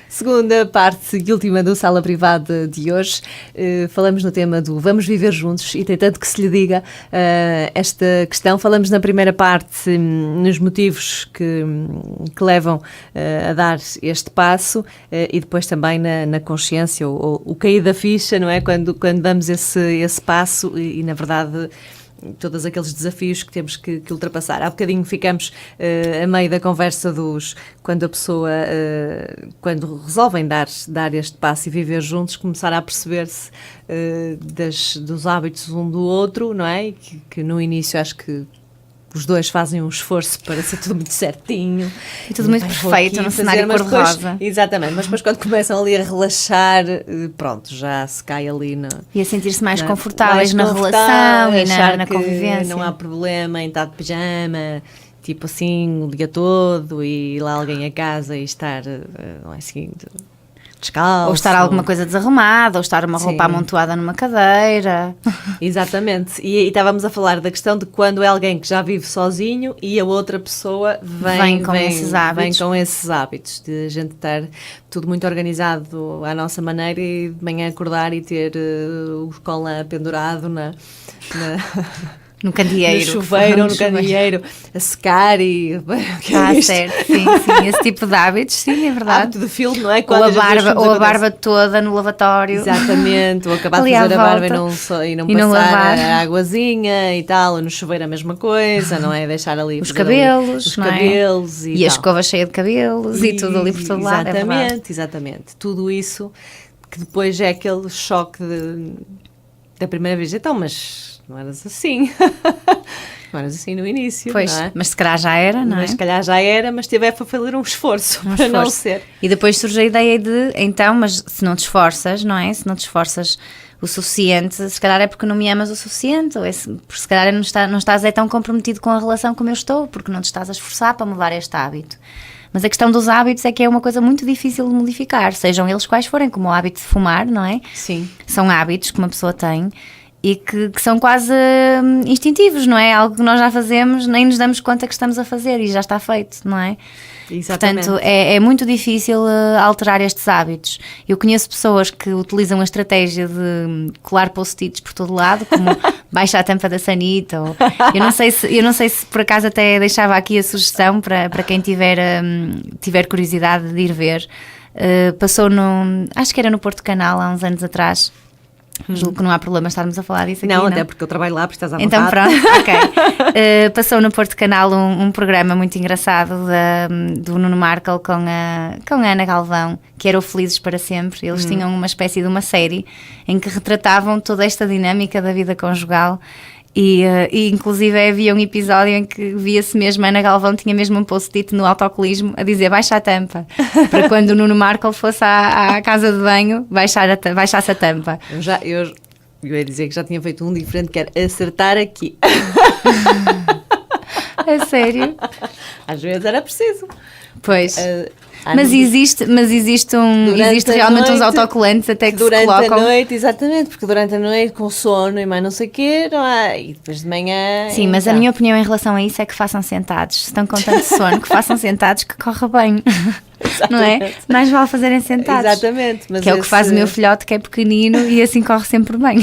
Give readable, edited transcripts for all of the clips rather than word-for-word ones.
Segunda parte e última do Sala Privada de hoje. Falamos no tema do vamos viver juntos e tem tanto que se lhe diga esta questão. Falamos na primeira parte nos motivos que levam a dar este passo e depois também na consciência ou o cair da ficha, não é? Quando damos esse passo e na verdade todos aqueles desafios que temos que ultrapassar. Há bocadinho ficamos a meio da conversa quando a pessoa, quando resolvem dar este passo e viver juntos, começar a perceber-se dos hábitos um do outro, não é? Que no início acho que os dois fazem um esforço para ser tudo muito certinho. E tudo muito perfeito no cenário cor-de-rosa. Exatamente, mas depois quando começam ali a relaxar, pronto, já se cai ali e a sentir-se mais confortáveis na relação e na convivência. Não há problema em estar de pijama, tipo assim, o dia todo, e lá alguém a casa e estar, não é assim, descalço. Ou estar alguma coisa desarrumada, ou estar uma roupa amontoada numa cadeira. Exatamente. E estávamos a falar da questão de quando é alguém que já vive sozinho e a outra pessoa vem com esses hábitos. De a gente estar tudo muito organizado à nossa maneira e de manhã acordar e ter o cola pendurado no candeeiro. No chuveiro ou no candeeiro, a secar e... certo, sim, esse tipo de hábitos, sim, é verdade. Hábito de filme, não é? Ou a barba toda no lavatório. Exatamente, ou acabar de fazer a barba e não passar a águazinha e tal, ou no chuveiro a mesma coisa, não é? Deixar ali... Os cabelos, os cabelos e a escova cheia de cabelos e tudo ali por todo lado, Exatamente, tudo isso que depois é aquele choque da primeira vez. Então, mas... não eras assim. Não eras assim no início. Pois, não é? Mas se calhar já era, não é? Mas se calhar já era, mas tive para fazer um esforço para não ser. E depois surge a ideia de, então, mas se não te esforças, não é? Se não te esforças o suficiente, se calhar é porque não me amas o suficiente, ou porque se calhar não estás tão comprometido com a relação como eu estou, porque não te estás a esforçar para mudar este hábito. Mas a questão dos hábitos é que é uma coisa muito difícil de modificar, sejam eles quais forem, como o hábito de fumar, não é? Sim. São hábitos que uma pessoa tem e que são quase instintivos, não é? Algo que nós já fazemos, nem nos damos conta que estamos a fazer e já está feito, não é? Exatamente. Portanto, é muito difícil alterar estes hábitos. Eu conheço pessoas que utilizam a estratégia de colar post-its por todo lado, como baixa a tampa da sanita. Eu não sei se por acaso até deixava aqui a sugestão para quem tiver curiosidade de ir ver. Passou acho que era no Porto Canal há uns anos atrás. Julgo que não há problema estarmos a falar disso aqui. Não, até porque eu trabalho lá, porque estás à vontade. Então pronto, ok. Passou no Porto Canal um programa muito engraçado do Nuno Markle com a Ana Galvão, que era o Felizes para Sempre. Eles tinham uma espécie de uma série em que retratavam toda esta dinâmica da vida conjugal. E inclusive havia um episódio em que via-se mesmo, a Ana Galvão tinha mesmo um post-it no autocolismo a dizer baixa a tampa, para quando o Nuno Markle fosse à casa de banho baixasse a tampa. Eu ia dizer que já tinha feito um diferente, que era acertar aqui. É sério? Às vezes era preciso. Pois. Mas existe realmente uns autocolantes até que se colocam. Durante a noite, exatamente, porque durante a noite com sono e mais não sei o quê, não há, e depois de manhã... Sim, mas a minha opinião em relação a isso é que façam sentados. Se estão com tanto sono, que façam sentados, que corra bem. Não é? Mais vale fazerem sentados. Exatamente. Mas que é o que faz o meu filhote, que é pequenino e assim corre sempre bem.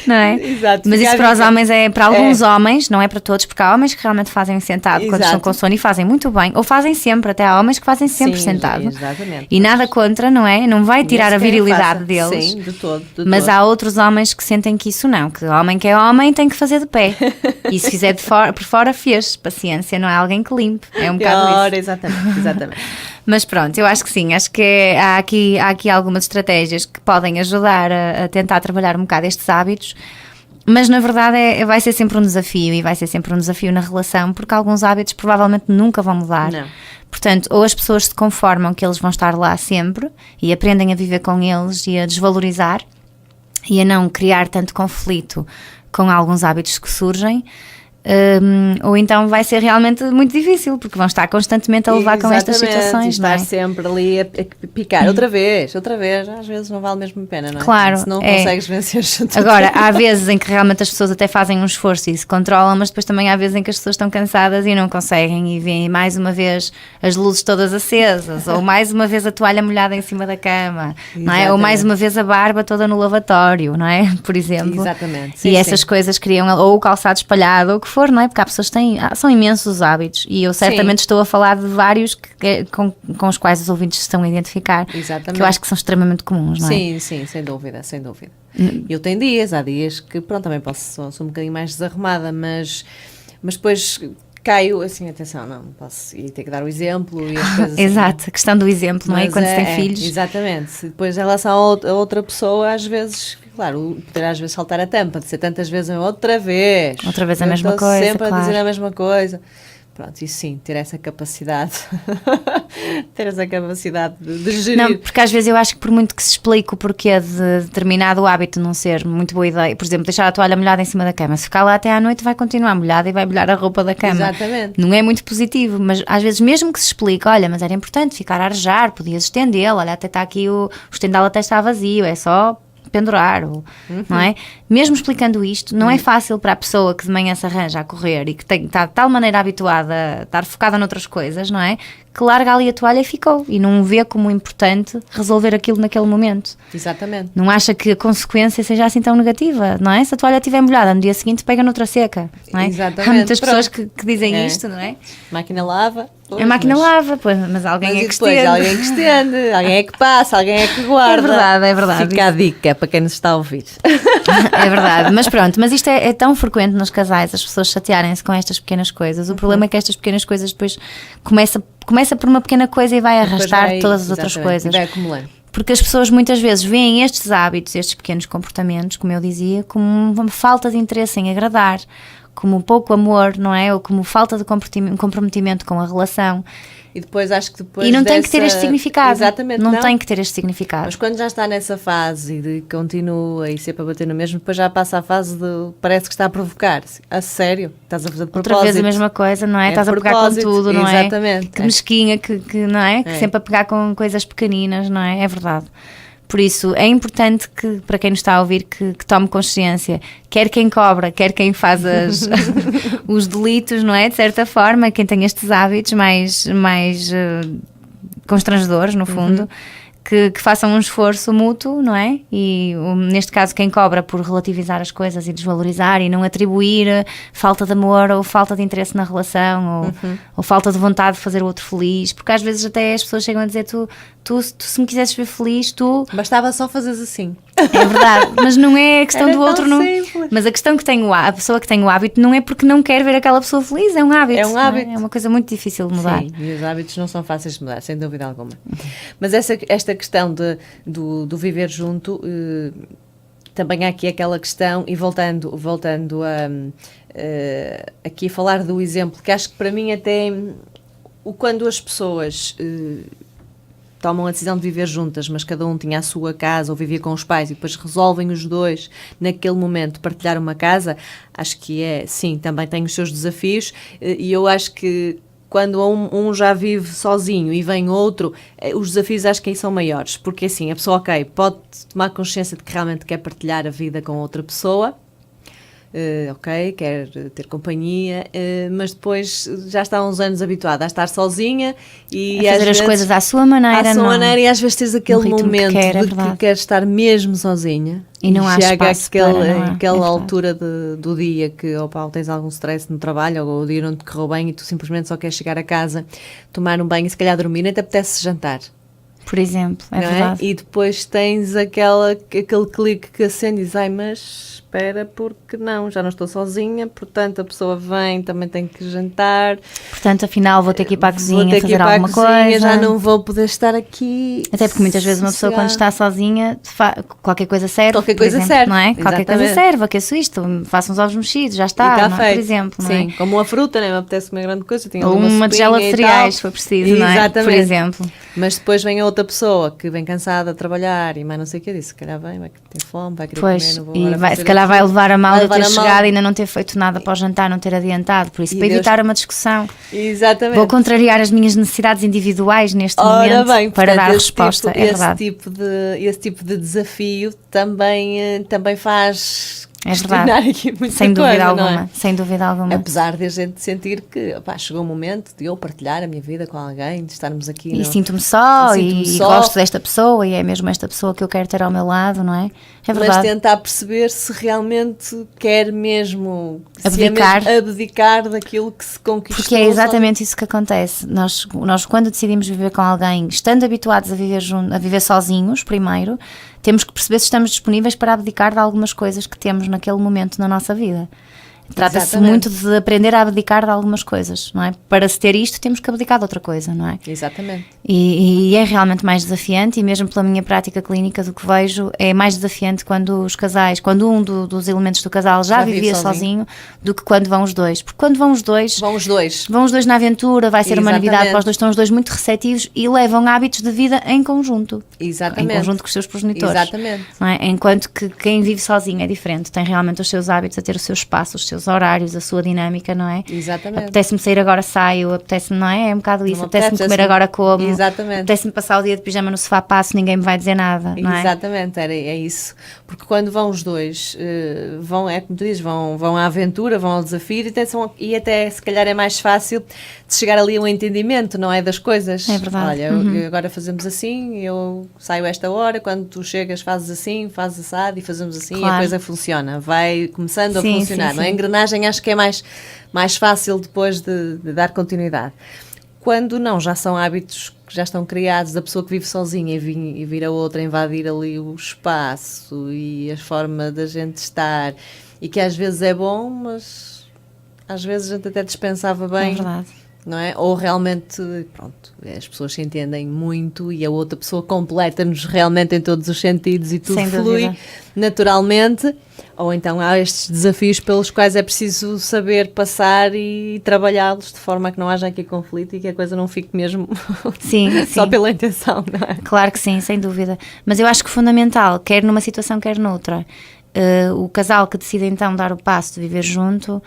Não é? Exato. Mas isso para os homens para alguns homens, não é para todos, porque há homens que realmente fazem sentado quando estão com sono e fazem muito bem, ou fazem sempre, até há homens que fazem sempre sentado. Exatamente. E nada contra, não é? Não vai tirar a virilidade deles. Sim, de todo. Mas há outros homens que sentem que isso não, que homem que é homem tem que fazer de pé. E se fizer por fora, fez. Paciência, não é alguém que limpe. É um bocado isso. Exatamente. Mas pronto, eu acho que sim, acho que há aqui algumas estratégias que podem ajudar a tentar trabalhar um bocado estes hábitos, mas na verdade vai ser sempre um desafio, e vai ser sempre um desafio na relação, porque alguns hábitos provavelmente nunca vão mudar. Não. Portanto, ou as pessoas se conformam que eles vão estar lá sempre e aprendem a viver com eles e a desvalorizar e a não criar tanto conflito com alguns hábitos que surgem, ou então vai ser realmente muito difícil, porque vão estar constantemente a levar com estas situações, não é? Estar sempre ali a picar, outra vez, às vezes não vale mesmo a pena, não é? Claro, se não consegues vencer. Agora, há vezes em que realmente as pessoas até fazem um esforço e se controlam, mas depois também há vezes em que as pessoas estão cansadas e não conseguem, e veem mais uma vez as luzes todas acesas, ou mais uma vez a toalha molhada em cima da cama, não é? Ou mais uma vez a barba toda no lavatório, não é? Por exemplo. Exatamente. Sim, e essas coisas criam, ou o calçado espalhado, ou o que for, não é? Porque há pessoas que têm, são imensos os hábitos, e eu certamente estou a falar de vários com os quais os ouvintes se estão a identificar. Exatamente. Que eu acho que são extremamente comuns, não é? Sim, sem dúvida. Eu tenho há dias que, pronto, também sou um bocadinho mais desarrumada, mas depois caio assim, atenção, não posso ir ter que dar o exemplo e as coisas assim. Exato, a questão do exemplo, não é? Quando se tem filhos. Exatamente. Depois, em relação a outra pessoa, às vezes, claro, poder às vezes saltar a tampa, de ser tantas vezes outra vez a mesma coisa, sempre claro. A dizer a mesma coisa. Pronto, e sim, ter essa capacidade de gerir. Não, porque às vezes eu acho que por muito que se explique o porquê de determinado hábito não ser muito boa ideia, por exemplo, deixar a toalha molhada em cima da cama, se ficar lá até à noite vai continuar molhada e vai molhar a roupa da cama. Exatamente. Não é muito positivo, mas às vezes mesmo que se explique, olha, mas era importante ficar a arejar, podias estendê-lo, olha, até está aqui o estendal até está vazio, é só pendurar, não é? Mesmo explicando isto, não é fácil para a pessoa que de manhã se arranja a correr e que está de tal maneira habituada a estar focada noutras coisas, não é? Que larga ali a toalha e ficou, e não vê como importante resolver aquilo naquele momento. Exatamente. Não acha que a consequência seja assim tão negativa, não é? Se a toalha estiver molhada, no dia seguinte pega noutra seca, não é? Exatamente. Há muitas pessoas que dizem isto, não é? A máquina lava. A máquina lava, pois, mas alguém é que estende. Alguém que estende, alguém é que passa, alguém é que guarda. É verdade. Fica a dica para quem nos está a ouvir. É verdade, mas pronto, mas isto é tão frequente nos casais, as pessoas chatearem-se com estas pequenas coisas. O problema é que estas pequenas coisas depois começa por uma pequena coisa e vai arrastar todas as outras coisas. Vai acumulando. Porque as pessoas muitas vezes veem estes hábitos, estes pequenos comportamentos, como eu dizia, como uma falta de interesse em agradar, como pouco amor, não é? Ou como falta de comprometimento com a relação. E depois acho que depois. E não tem que ter este significado. Exatamente. Não tem que ter este significado. Mas quando já está nessa fase de continua e sempre a bater no mesmo, depois já passa a fase de parece que está a provocar. A sério? Estás a fazer de propósito. Outra vez a mesma coisa, não é? Estás a pegar com tudo, não é? Exatamente. Que mesquinha, que não é? Que sempre a pegar com coisas pequeninas, não é? É verdade. Por isso, é importante que, para quem nos está a ouvir, que tome consciência, quer quem cobra, quer quem faz os delitos, não é? De certa forma, quem tem estes hábitos mais constrangedores, no fundo, que façam um esforço mútuo, não é? E neste caso quem cobra por relativizar as coisas e desvalorizar e não atribuir falta de amor ou falta de interesse na relação ou falta de vontade de fazer o outro feliz, porque às vezes até as pessoas chegam a dizer tu se me quisesses ver feliz, bastava só fazeres assim. É verdade, mas não é a questão do outro, não. Simples. Mas a questão que tem a pessoa que tem o hábito não é porque não quer ver aquela pessoa feliz, é um hábito. É um hábito. É uma coisa muito difícil de mudar. Sim, e os hábitos não são fáceis de mudar, sem dúvida alguma. Mas esta questão do viver junto, também há aqui aquela questão, e voltando aqui a falar do exemplo, que acho que para mim até quando as pessoas tomam a decisão de viver juntas, mas cada um tinha a sua casa ou vivia com os pais e depois resolvem os dois naquele momento partilhar uma casa, acho que sim, também tem os seus desafios, e eu acho que quando um já vive sozinho e vem outro, os desafios acho que aí são maiores, porque assim, a pessoa, pode tomar consciência de que realmente quer partilhar a vida com outra pessoa, quer ter companhia, mas depois já está há uns anos habituada a estar sozinha e a fazer as coisas à sua maneira, e às vezes tens aquele momento que queres estar mesmo sozinha e não há chega espaço aquela altura do dia que tens algum stress no trabalho ou o dia não te correu bem e tu simplesmente só queres chegar a casa, tomar um banho e se calhar dormir, nem te apetece jantar. Por exemplo, é verdade. E depois tens aquele clique que acende e diz, mas espera, porque não, já não estou sozinha, portanto a pessoa vem, também tem que jantar. Portanto, afinal vou ter que ir para a cozinha fazer alguma coisa. Já não vou poder estar aqui. Até porque muitas vezes uma pessoa quando está sozinha, qualquer coisa serve. Qualquer coisa exemplo, serve. Não é? Exatamente. Qualquer coisa serve, aqueço isto, faço uns ovos mexidos, já está, não é? Por exemplo. Não é? Sim, como uma fruta, não me apetece comer grande coisa. Ou uma tigela de cereais, se for preciso, não é? Por exemplo. Mas depois vem a outra pessoa que vem cansada a trabalhar e mais não sei o que disse, se calhar vai ter fome, vai querer comer, não vou e agora se calhar aquilo. vai levar a mal de Vai ter levar a mal. chegado e ainda não ter feito nada para o jantar, não ter adiantado. Por isso, E para Deus- evitar uma discussão, Exatamente. vou contrariar as minhas necessidades individuais neste Ora momento bem, para portanto, dar esse resposta. tipo, É verdade. esse tipo de desafio também faz É questionar verdade. aqui muita Sem dúvida coisa, alguma. não é? Sem dúvida alguma. Apesar de a gente sentir que opá, chegou o momento de eu partilhar a minha vida com alguém, de estarmos aqui. E sinto-me só, Sinto-me e só. gosto desta pessoa, e é mesmo esta pessoa que eu quero ter ao meu lado, não é? É Mas verdade. tentar perceber se realmente quer mesmo Abdicar. se é mesmo abdicar daquilo que se conquistou. Porque é exatamente isso que acontece. Nós quando decidimos viver com alguém, estando habituados a viver sozinhos, primeiro, temos que perceber se estamos disponíveis para abdicar de algumas coisas que temos naquele momento na nossa vida. Trata-se Exatamente. muito de aprender a abdicar de algumas coisas, não é? Para se ter isto, temos que abdicar de outra coisa, não é? Exatamente. E é realmente mais desafiante, e mesmo pela minha prática clínica do que vejo, é mais desafiante quando os casais, quando um dos elementos do casal já vive vivia sozinho, do que quando vão os dois. Porque quando vão os dois Vão os dois. na aventura, vai ser uma Exatamente. novidade para os dois, estão os dois muito receptivos e levam hábitos de vida em conjunto. Exatamente. Em conjunto com os seus progenitores. Exatamente. Não é? Enquanto que quem vive sozinho é diferente, tem realmente os seus hábitos, a ter o seu espaço, os seus horários, a sua dinâmica, não é? Exatamente. Apetece-me sair agora, saio, apetece-me, não é? É um bocado isso, Não apetece-me apetece, comer agora, como. Exatamente. Apetece-me passar o dia de pijama no sofá, passo, ninguém me vai dizer nada, não é? Exatamente, é isso. Porque quando vão os dois, é como tu dizes, vão à aventura, vão ao desafio e até se calhar é mais fácil de chegar ali a um entendimento, não é? Das coisas. É verdade. Olha, agora fazemos assim, eu saio esta hora, quando tu chegas fazes assim, fazes assado e fazemos assim e a Claro. coisa funciona. Vai começando Sim, a funcionar, sim, não é? A sim. engrenagem acho que é mais fácil depois de dar continuidade. Quando não, já são hábitos que já estão criados da pessoa que vive sozinha e vir a outra invadir ali o espaço e a forma da gente estar, e que às vezes é bom, mas às vezes a gente até dispensava É bem, verdade. não é? Ou realmente, pronto, as pessoas se entendem muito e a outra pessoa completa-nos realmente em todos os sentidos e tudo Sem flui dúvida. naturalmente. Ou então há estes desafios pelos quais é preciso saber passar e trabalhá-los de forma a que não haja aqui conflito e que a coisa não fique mesmo Sim, só sim. pela intenção, não é? Claro que sim, sem dúvida. Mas eu acho que fundamental, quer numa situação, quer noutra, o casal que decide então dar o passo de viver junto,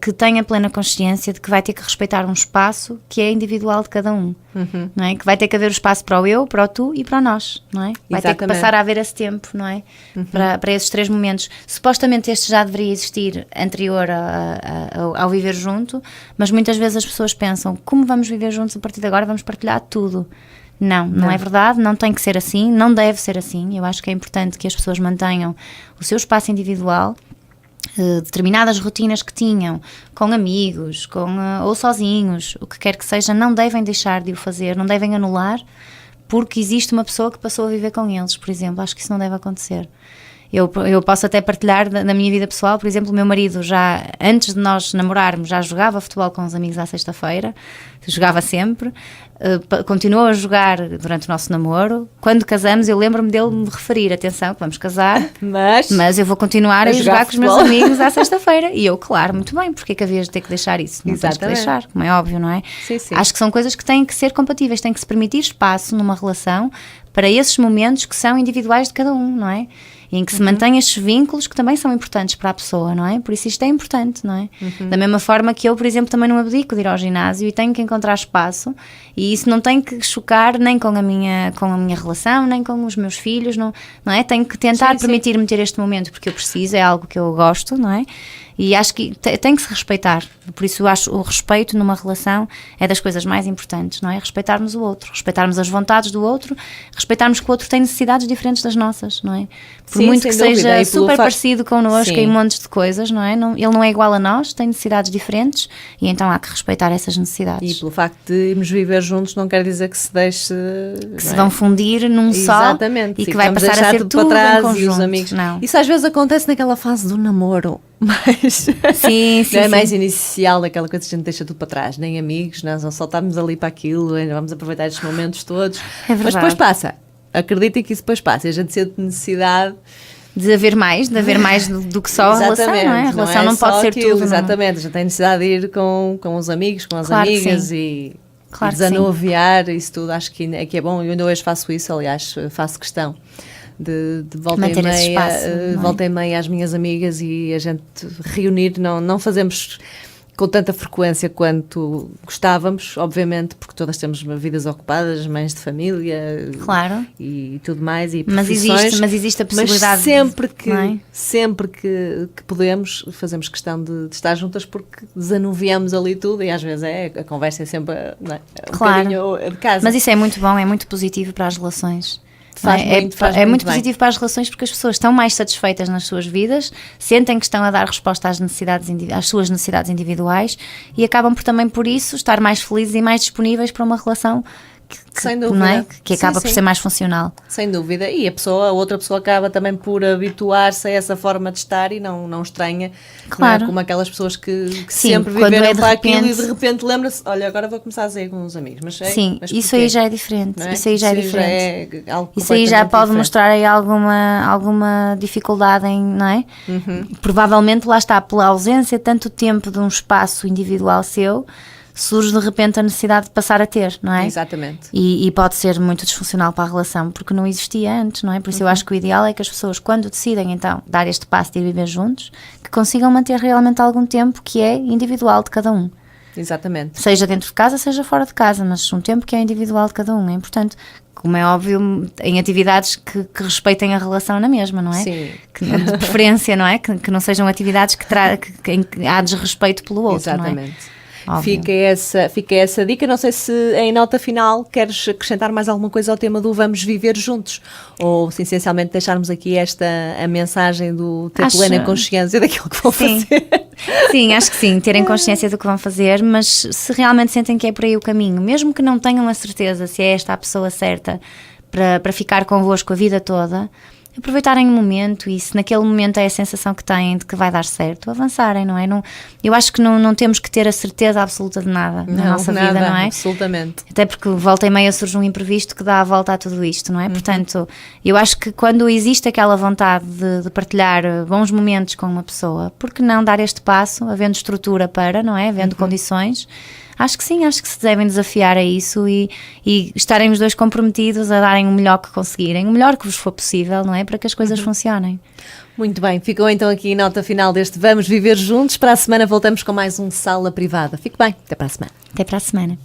que tenha plena consciência de que vai ter que respeitar um espaço que é individual de cada um, não é? Que vai ter que haver o espaço para o eu, para o tu e para o nós, não é? Vai ter que Exatamente. passar a haver esse tempo, não é? Para esses três momentos. Supostamente este já deveria existir anterior ao viver junto, mas muitas vezes as pessoas pensam, como vamos viver juntos a partir de agora, vamos partilhar tudo. Não é verdade, não tem que ser assim, não deve ser assim. Eu acho que é importante que as pessoas mantenham o seu espaço individual, determinadas rotinas que tinham com amigos, ou sozinhos, o que quer que seja, não devem deixar de o fazer, não devem anular porque existe uma pessoa que passou a viver com eles, por exemplo. Acho que isso não deve acontecer. Eu posso até partilhar da minha vida pessoal. Por exemplo, o meu marido já, antes de nós namorarmos, já jogava futebol com os amigos à sexta-feira, jogava sempre, continuou a jogar durante o nosso namoro. Quando casamos, eu lembro-me dele me referir, atenção, que vamos casar, mas eu vou continuar a ir jogar com os meus futebol. amigos à sexta-feira. E eu, claro, muito bem, porque é que havias de ter que deixar isso? Não tens que Exatamente. deixar, como é óbvio, não é? Sim, sim. Acho que são coisas que têm que ser compatíveis, têm que se permitir espaço numa relação para esses momentos que são individuais de cada um, não é? E em que se mantém estes vínculos que também são importantes para a pessoa, não é? Por isso isto é importante, não é? Da mesma forma que eu, por exemplo, também não abdico de ir ao ginásio e tenho que encontrar espaço, e isso não tem que chocar nem com a minha relação, nem com os meus filhos, não é? Tenho que tentar permitir-me ter este momento porque eu preciso, é algo que eu gosto, não é? E acho que tem que se respeitar. Por isso eu acho o respeito numa relação é das coisas mais importantes, não é? Respeitarmos o outro, respeitarmos as vontades do outro, respeitarmos que o outro tem necessidades diferentes das nossas, não é? Por Sim, muito sem que dúvida. seja E pelo super facto- parecido connosco Sim. em montes de coisas, não é? Ele não é igual a nós, tem necessidades diferentes e então há que respeitar essas necessidades. E pelo facto de irmos viver juntos não quer dizer que se deixe... Que se vão fundir num só Exatamente. e que Sim, vai vamos passar a deixar ser tudo para trás em conjunto. e os amigos. Não. Isso às vezes acontece naquela fase do namoro, mas Sim, sim, não é sim. mais inicial, daquela coisa que a gente deixa tudo para trás, nem amigos, nós só estamos ali para aquilo, ainda vamos aproveitar estes momentos todos. É Mas depois verdade. passa. Acreditem que isso depois passa. E a gente sente necessidade. De haver mais do que só a relação, não é? A relação não só pode ser aquilo, tudo. não é? Exatamente, a gente tem necessidade de ir com os amigos, com as Claro que amigas sim. e Claro e que sim. desanuviar isso tudo, acho que é bom. Eu ainda hoje faço isso, aliás, faço questão de volta Manter e esse meia, espaço, não é? volta e meia às minhas amigas e a gente reunir, não fazemos com tanta frequência quanto gostávamos, obviamente, porque todas temos vidas ocupadas, mães de família, Claro. e tudo mais, e Mas profissões, existe a possibilidade. mas sempre que, não é? sempre que podemos, fazemos questão de estar juntas, porque desanuviamos ali tudo, e às vezes a conversa é sempre, não é, um Claro. bocadinho de casa. Mas isso é muito bom, é muito positivo para as relações. Faz não é? muito, faz É muito muito bem. positivo para as relações porque as pessoas estão mais satisfeitas nas suas vidas, sentem que estão a dar resposta às suas necessidades individuais e acabam também por isso estar mais felizes e mais disponíveis para uma relação Sem dúvida. não é? Que Sim, acaba por sim. ser mais funcional. Sem dúvida, e a outra pessoa acaba também por habituar-se a essa forma de estar e não estranha, Claro. não é? Como aquelas pessoas que Sim, sempre quando viveram é de para aquilo e repente- de repente lembra-se, olha, agora vou começar a sair com uns amigos, mas Sim, mas isso porquê? aí já é diferente. Não é? Isso aí já é diferente. é algo Isso aí já completamente pode diferente. mostrar aí alguma dificuldade em, não é? Provavelmente lá está, pela ausência de tanto tempo de um espaço individual seu, surge de repente a necessidade de passar a ter, não é? Exatamente. E pode ser muito disfuncional para a relação, porque não existia antes, não é? Por isso eu acho que o ideal é que as pessoas, quando decidem então dar este passo de ir viver juntos, que consigam manter realmente algum tempo que é individual de cada um. Exatamente. Seja dentro de casa, seja fora de casa, mas um tempo que é individual de cada um. É importante, como é óbvio, em atividades que respeitem a relação na mesma, não é? Sim. De preferência, não é? Que não sejam atividades em que há desrespeito pelo outro, não é? Exatamente. Óbvio. Fica essa dica. Não sei se em nota final queres acrescentar mais alguma coisa ao tema do vamos viver juntos, ou se essencialmente deixarmos aqui a mensagem do ter Acho- plena consciência daquilo que vão Sim. fazer. Sim, acho que sim, terem consciência do que vão fazer, mas se realmente sentem que é por aí o caminho, mesmo que não tenham a certeza se é esta a pessoa certa para ficar convosco a vida toda, aproveitarem o momento e se naquele momento é a sensação que têm de que vai dar certo, avançarem, não é? Eu acho que não temos que ter a certeza absoluta de nada na nossa vida, não é? Absolutamente. Até porque volta e meia surge um imprevisto que dá a volta a tudo isto, não é? Portanto, eu acho que quando existe aquela vontade de partilhar bons momentos com uma pessoa, por que não dar este passo, havendo estrutura para, não é? Havendo condições, acho que sim, acho que se devem desafiar a isso e estarem os dois comprometidos a darem o melhor que conseguirem, o melhor que vos for possível, não é? Para que as coisas funcionem. Muito bem, ficou então aqui a nota final deste Vamos Viver Juntos. Para a semana voltamos com mais um Sala Privada. Fique bem, até para a semana. Até para a semana.